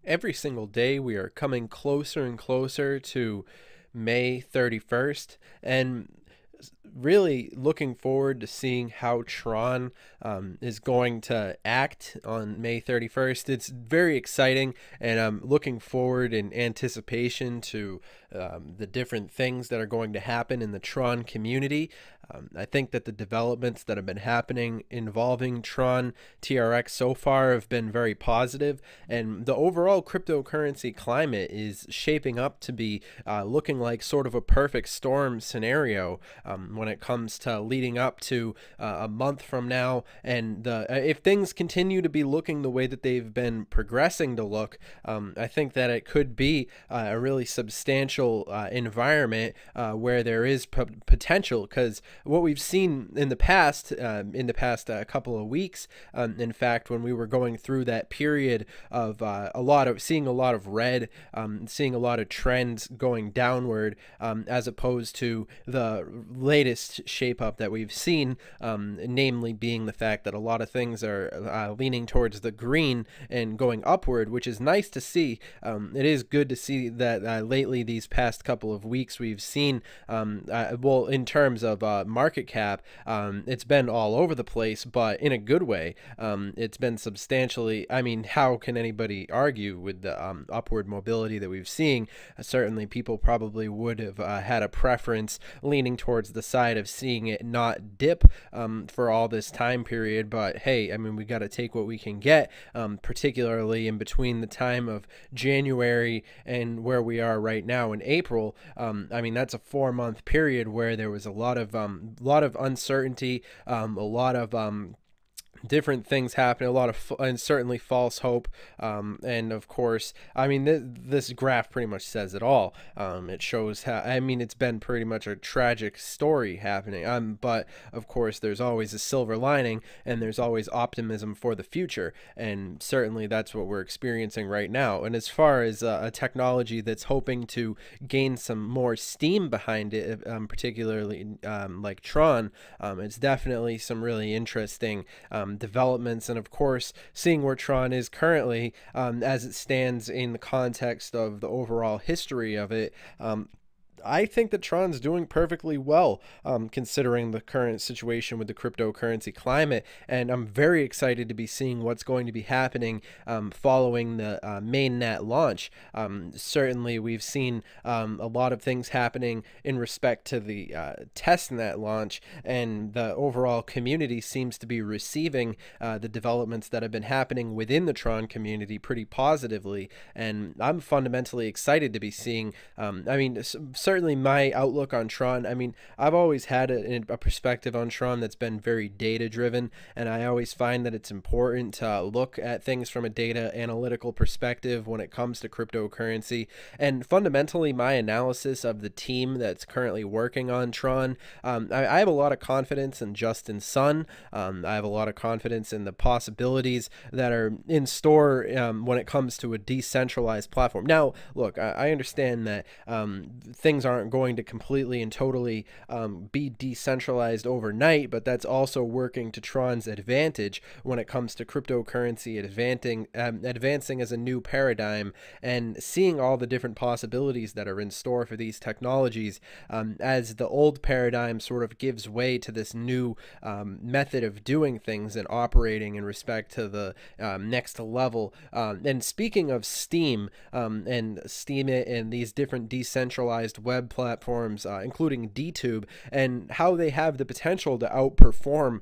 Every single day we are coming closer and closer to May 31st, and really looking forward to seeing how Tron is going to act on May 31st. It's very exciting, and I'm looking forward in anticipation to the different things that are going to happen in the Tron community. I think that the developments that have been happening involving TRON TRX so far have been very positive, and the overall cryptocurrency climate is shaping up to be looking like sort of a perfect storm scenario when it comes to leading up to a month from now. And if things continue to be looking the way that they've been progressing to look, I think that it could be a really substantial environment where there is potential, because what we've seen in the past couple of weeks, in fact, when we were going through that period of seeing a lot of red, seeing a lot of trends going downward, as opposed to the latest shape up that we've seen, namely being the fact that a lot of things are leaning towards the green and going upward, which is nice to see. It is good to see that lately, these past couple of weeks, we've seen, well, in terms of market cap, it's been all over the place, but in a good way. It's been substantially, I mean, how can anybody argue with the upward mobility that we've seen? Certainly people probably would have had a preference leaning towards the side of seeing it not dip for all this time period, but hey, I mean, we got to take what we can get, particularly in between the time of January and where we are right now in April. I mean, that's a 4-month period where there was a lot of uncertainty, a lot of different things happening, a lot of and certainly false hope, and of course, I mean, this graph pretty much says it all. It shows how, I mean, it's been pretty much a tragic story happening, but of course there's always a silver lining, and there's always optimism for the future, and certainly that's what we're experiencing right now. And as far as a technology that's hoping to gain some more steam behind it, particularly like Tron, it's definitely some really interesting developments, and of course seeing where Tron is currently, as it stands in the context of the overall history of it. I think that Tron's doing perfectly well, considering the current situation with the cryptocurrency climate, and I'm very excited to be seeing what's going to be happening following the MainNet launch. Certainly we've seen a lot of things happening in respect to the testnet launch, and the overall community seems to be receiving the developments that have been happening within the Tron community pretty positively, and I'm fundamentally excited to be seeing, I mean, certainly my outlook on Tron, I mean, I've always had a perspective on Tron that's been very data driven, and I always find that it's important to look at things from a data analytical perspective when it comes to cryptocurrency. And fundamentally, my analysis of the team that's currently working on Tron, I have a lot of confidence in Justin Sun. I have a lot of confidence in the possibilities that are in store when it comes to a decentralized platform. Now, look, I understand that things aren't going to completely and totally be decentralized overnight, but that's also working to Tron's advantage when it comes to cryptocurrency advancing as a new paradigm, and seeing all the different possibilities that are in store for these technologies as the old paradigm sort of gives way to this new method of doing things and operating in respect to the next level. And speaking of Steam and Steemit and these different decentralized web platforms, including DTube, and how they have the potential to outperform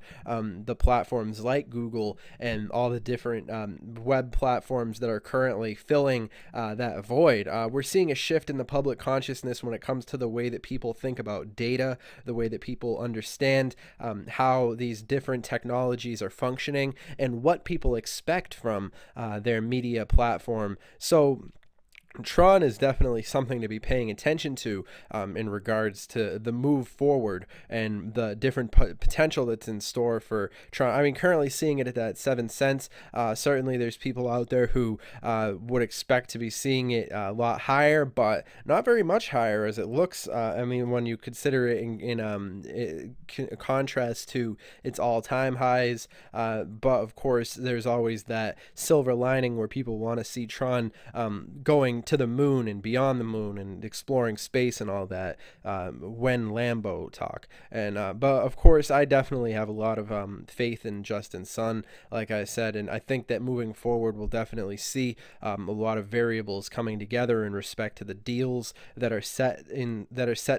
the platforms like Google and all the different web platforms that are currently filling that void. We're seeing a shift in the public consciousness when it comes to the way that people think about data, the way that people understand how these different technologies are functioning, and what people expect from their media platform. So TRON is definitely something to be paying attention to in regards to the move forward and the different potential that's in store for TRON. I mean, currently seeing it at that 7 cents. Certainly, there's people out there who would expect to be seeing it a lot higher, but not very much higher as it looks. I mean, when you consider it in contrast to its all-time highs. But of course, there's always that silver lining where people want to see TRON going to the moon and beyond the moon and exploring space and all that when Lambo talk. And but of course, I definitely have a lot of faith in Justin Sun, like I said, and I think that moving forward we'll definitely see a lot of variables coming together in respect to the deals that are set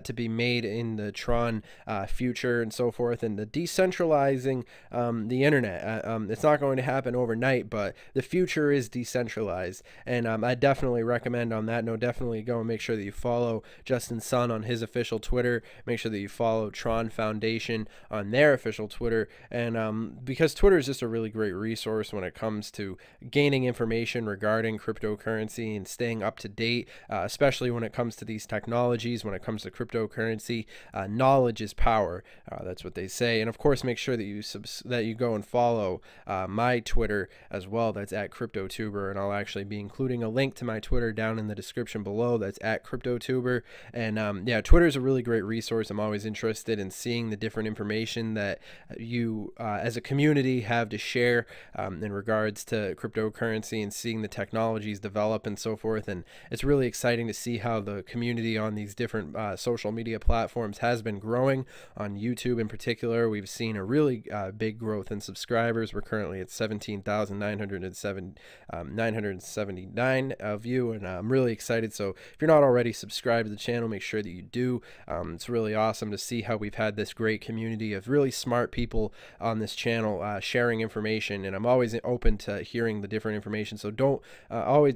to be made in the TRON future and so forth, and the decentralizing the internet. It's not going to happen overnight, but the future is decentralized, and I definitely recommend on that note, definitely go and make sure that you follow Justin Sun on his official Twitter. Make sure that you follow TRON Foundation on their official Twitter, and because Twitter is just a really great resource when it comes to gaining information regarding cryptocurrency and staying up to date, especially when it comes to these technologies. When it comes to cryptocurrency, knowledge is power. That's what they say. And of course, make sure that you go and follow my Twitter as well. That's at CryptoTuber, and I'll actually be including a link to my Twitter down in the description below. That's at CryptoTuber. And yeah, Twitter is a really great resource. I'm always interested in seeing the different information that you as a community have to share in regards to cryptocurrency and seeing the technologies develop and so forth. And it's really exciting to see how the community on these different social media platforms has been growing. On YouTube in particular, we've seen a really big growth in subscribers. We're currently at 17,979 of you, and I'm really excited. So if you're not already subscribed to the channel, make sure that you do. It's really awesome to see how we've had this great community of really smart people on this channel sharing information, and I'm always open to hearing the different information. So don't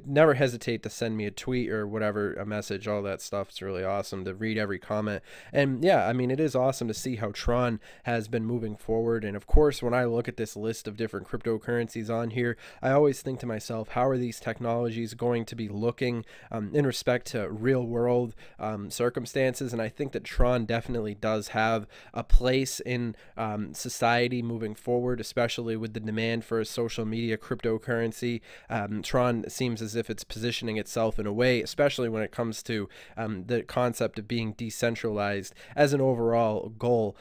never hesitate to send me a tweet or whatever, a message, all that stuff. It's really awesome to read every comment. And yeah, I mean, it is awesome to see how TRON has been moving forward. And of course, when I look at this list of different cryptocurrencies on here, I always think to myself, how are these technologies going to be looking in respect to real world circumstances? And I think that TRON definitely does have a place in society moving forward, especially with the demand for a social media cryptocurrency. TRON seems as if it's positioning itself in a way, especially when it comes to the concept of being decentralized as an overall goal.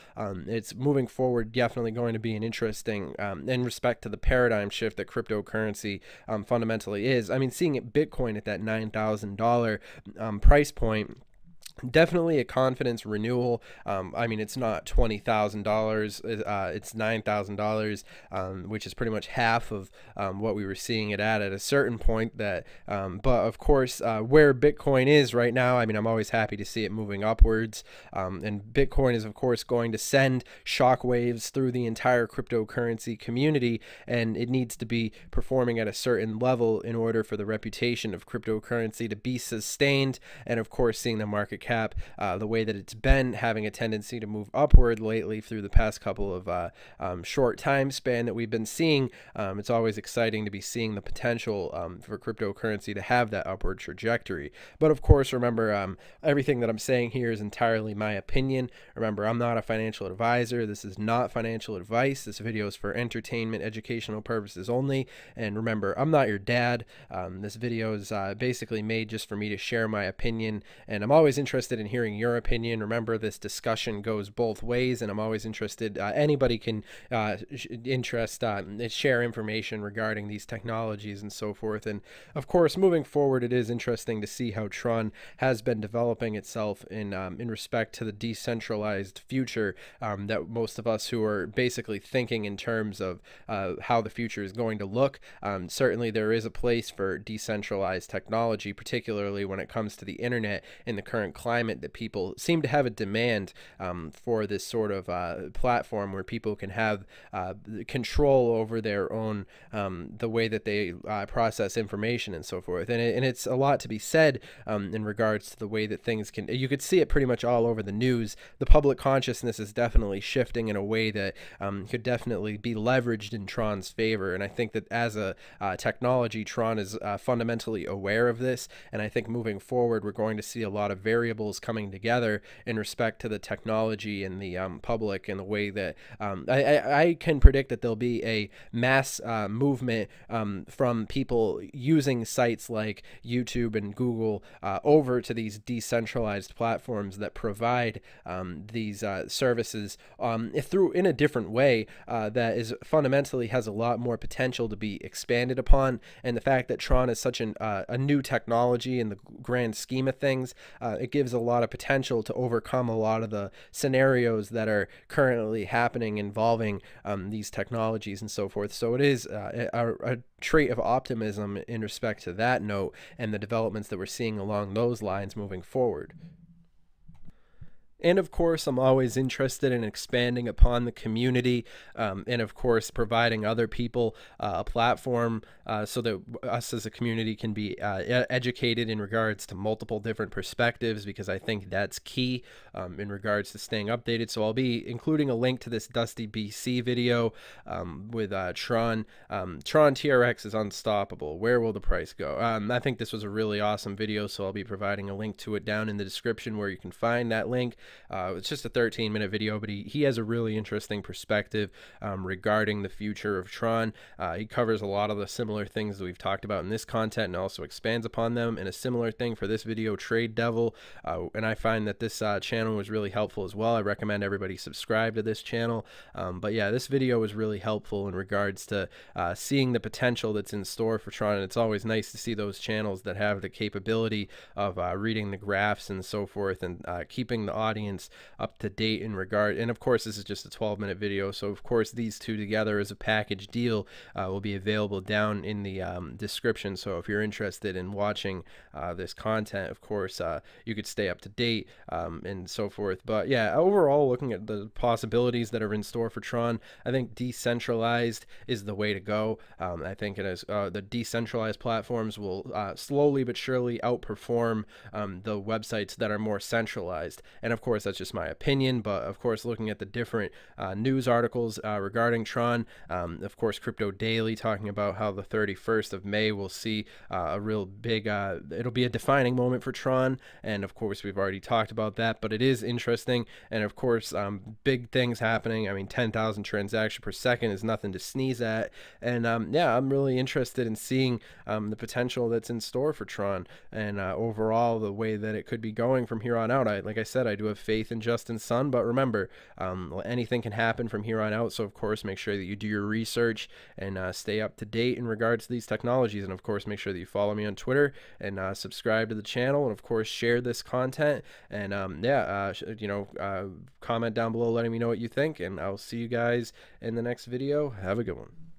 It's moving forward, definitely going to be an interesting in respect to the paradigm shift that cryptocurrency fundamentally is. I mean, seeing it Bitcoin at that $9,000 price point, definitely a confidence renewal. I mean, it's not $20,000, it's $9,000, which is pretty much half of what we were seeing it at a certain point. That but of course, where Bitcoin is right now, I mean, I'm always happy to see it moving upwards, and Bitcoin is of course going to send shockwaves through the entire cryptocurrency community, and it needs to be performing at a certain level in order for the reputation of cryptocurrency to be sustained. And of course, seeing the market cap the way that it's been having a tendency to move upward lately through the past couple of short time span that we've been seeing, it's always exciting to be seeing the potential for cryptocurrency to have that upward trajectory. But of course, remember, everything that I'm saying here is entirely my opinion. Remember, I'm not a financial advisor. This is not financial advice. This video is for entertainment, educational purposes only. And remember, I'm not your dad. This video is basically made just for me to share my opinion, and I'm always interested in hearing your opinion. Remember, this discussion goes both ways, and I'm always interested. Anybody can share information regarding these technologies and so forth. And of course, moving forward, it is interesting to see how TRON has been developing itself in respect to the decentralized future that most of us who are basically thinking in terms of how the future is going to look. Certainly, there is a place for decentralized technology, particularly when it comes to the internet in the current climate that people seem to have a demand for this sort of platform where people can have control over their own the way that they process information and so forth. And it's a lot to be said in regards to the way that things can. You could see it pretty much all over the news. The public consciousness is definitely shifting in a way that could definitely be leveraged in Tron's favor. And I think that as a technology, Tron is fundamentally aware of this. And I think moving forward, we're going to see a lot of variables coming together in respect to the technology and the public, and the way that I can predict that there'll be a mass movement from people using sites like YouTube and Google over to these decentralized platforms that provide these services in a different way that is fundamentally has a lot more potential to be expanded upon. And the fact that Tron is such a new technology in the grand scheme of things, it gives a lot of potential to overcome a lot of the scenarios that are currently happening involving these technologies and so forth. So it is a trait of optimism in respect to that note and the developments that we're seeing along those lines moving forward. And of course, I'm always interested in expanding upon the community, and of course, providing other people a platform so that us as a community can be educated in regards to multiple different perspectives, because I think that's key in regards to staying updated. So I'll be including a link to this DustyBC video with TRON. TRON TRX is unstoppable. Where will the price go? I think this was a really awesome video, so I'll be providing a link to it down in the description where you can find that link. It's just a 13-minute video, but he has a really interesting perspective regarding the future of Tron. He covers a lot of the similar things that we've talked about in this content and also expands upon them. And a similar thing for this video, TradeDevil. And I find that this channel was really helpful as well. I recommend everybody subscribe to this channel. But yeah, this video was really helpful in regards to seeing the potential that's in store for Tron. And it's always nice to see those channels that have the capability of reading the graphs and so forth, and keeping the audience up to date in regard. And of course, this is just a 12-minute video, so of course these two together as a package deal will be available down in the description. So if you're interested in watching this content, of course you could stay up to date and so forth. But yeah, overall, looking at the possibilities that are in store for Tron, I think decentralized is the way to go. I think it is the decentralized platforms will slowly but surely outperform the websites that are more centralized. And of course, that's just my opinion, but of course, looking at the different news articles regarding Tron, of course, Crypto Daily talking about how the 31st of May will see a real big, it'll be a defining moment for Tron. And of course, we've already talked about that, but it is interesting. And of course, big things happening. I mean, 10,000 transactions per second is nothing to sneeze at. And yeah, I'm really interested in seeing the potential that's in store for Tron, and overall the way that it could be going from here on out. Like I said, I do have faith in Justin's son, but remember, anything can happen from here on out. So of course, make sure that you do your research and stay up to date in regards to these technologies. And of course, make sure that you follow me on Twitter and subscribe to the channel, and of course, share this content. And yeah, comment down below letting me know what you think, and I'll see you guys in the next video. Have a good one.